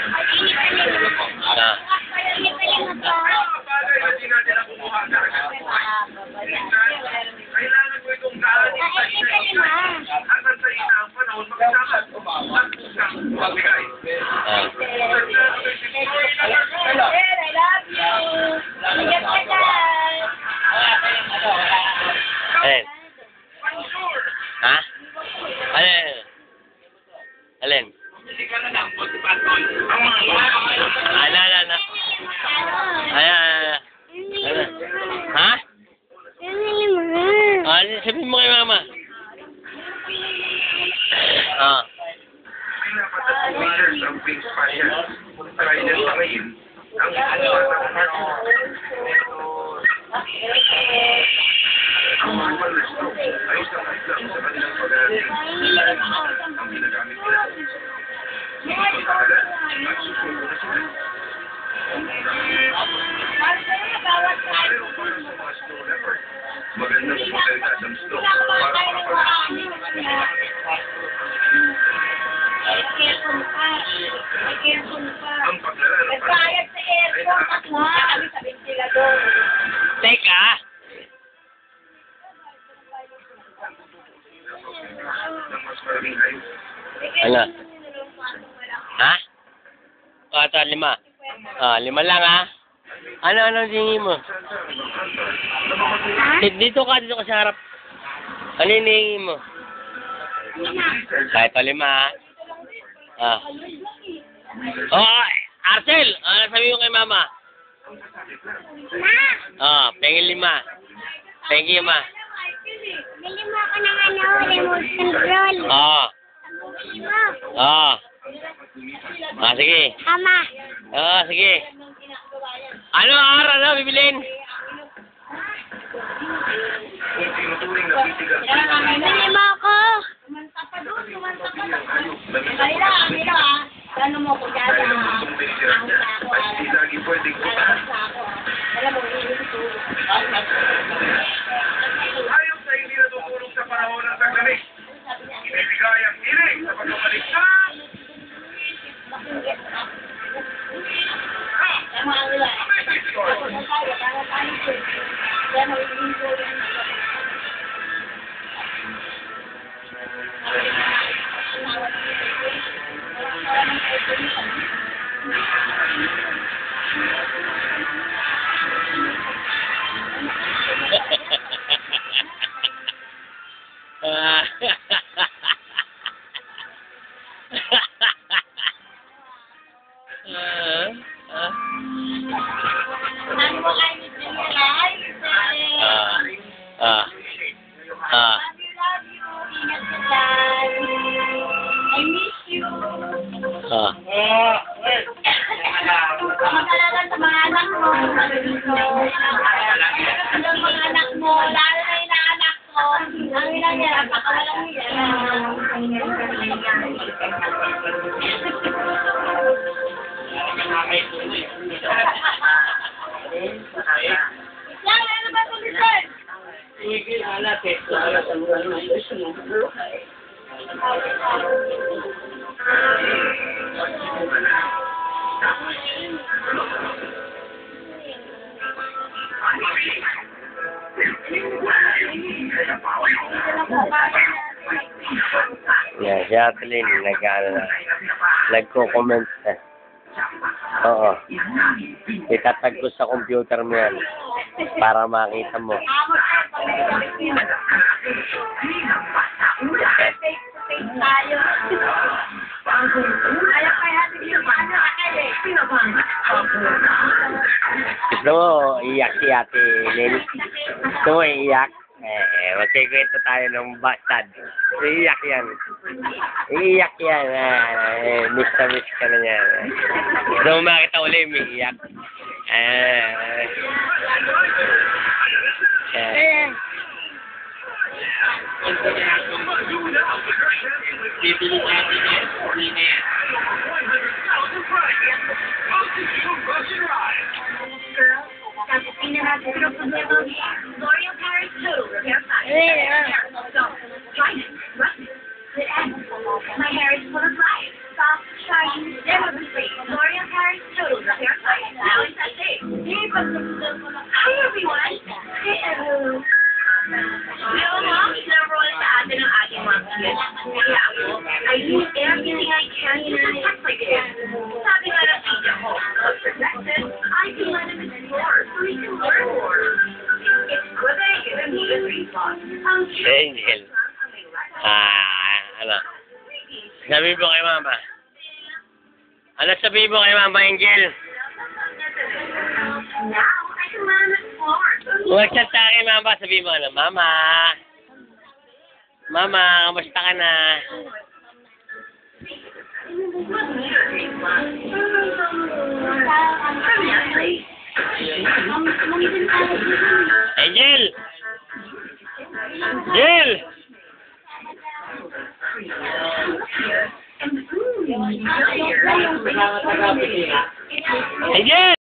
Ah. Kailangan mo itong daan sa hanggang sa isang panahon magkasama magbigay. I love you. Ingat ka dyan. Alin? Ha? Alin? Alin? Ano? Ano? Ha? Sabihin mo kay mama. Ah. Leaders of Wings Fire, try din sa ngayon ang ang mga palasto ay isang hadlang sa kanilang pag-aaral ang ginagamit nila. At susunod na sila. Pero para sa mga snow leopard, magandang umagalidad ng snow para ang paglalaro Nagbayad sa airport at kami sa ventilador. Teka. ng mas maraming hayop. Ano? Ha? O, ito, 5. Ah, 5 lang, ha? Ano tingin mo? Dito ka sa harap. Ano hinihingi mo? Kahit 5, ha? Ah. Oh, Arcel! Ano sabi mo kay mama? Ah, pengin 5. Thank you, ma. Bili mo ako ng remote control. Ah. Bili mo. Ah. Ah, sige. Ama. Ah, sige. Ano bibilin? Kung tinuturing na bitigan Bili mo ako. Ano mo ko dyan? dahil ang gustong tinitira niya ay hindi lagi pwedeng tumahan. Alam mo, ito. Hayop na hindi natutulog sa panahon ng taglamig. Ibibigay ang hiling sa pagbabalik sa Tama ang nila. Amazing Story. I miss you. Mag-alala sa mga anak mo. Ang mga anak mo, lalo na yung anak ko. Ang ilang niya, napakawalang niya. Yan, ano ba ito, Lizard? Yeah, si Atlin, nagko-comment na. Oo. Itatag ko sa computer mo yan para makita mo. Face-to-face tayo. Ayaw kaya yung ano akala eh. Gusto mo, iyak si Ate Lily? Gusto mo iyak? Magkikwento tayo ng bastard. Iiyak yan. Iiyak yan. Miss na miss ka na yan. Gusto mo makita uli, may iyak. Bibili natin yan. L'Oreal Paris 2. Repair 5. So, try it. Rub it. Good end. My hair is full of life. Soft, shiny, never be free. everything I can to protect my kids. Sabi nga ng teacher ko, once protected, I can let him explore so he can learn more. It's good that I give him even reasons. Angel. Ano? Sabi mo kay mama. Ano sabi mo kay mama, Angel? Now, I can let him explore. Huwag sa kay mama, sabi mo ano, Mama. Mama, kamusta ka na? Angel! Angel! Angel!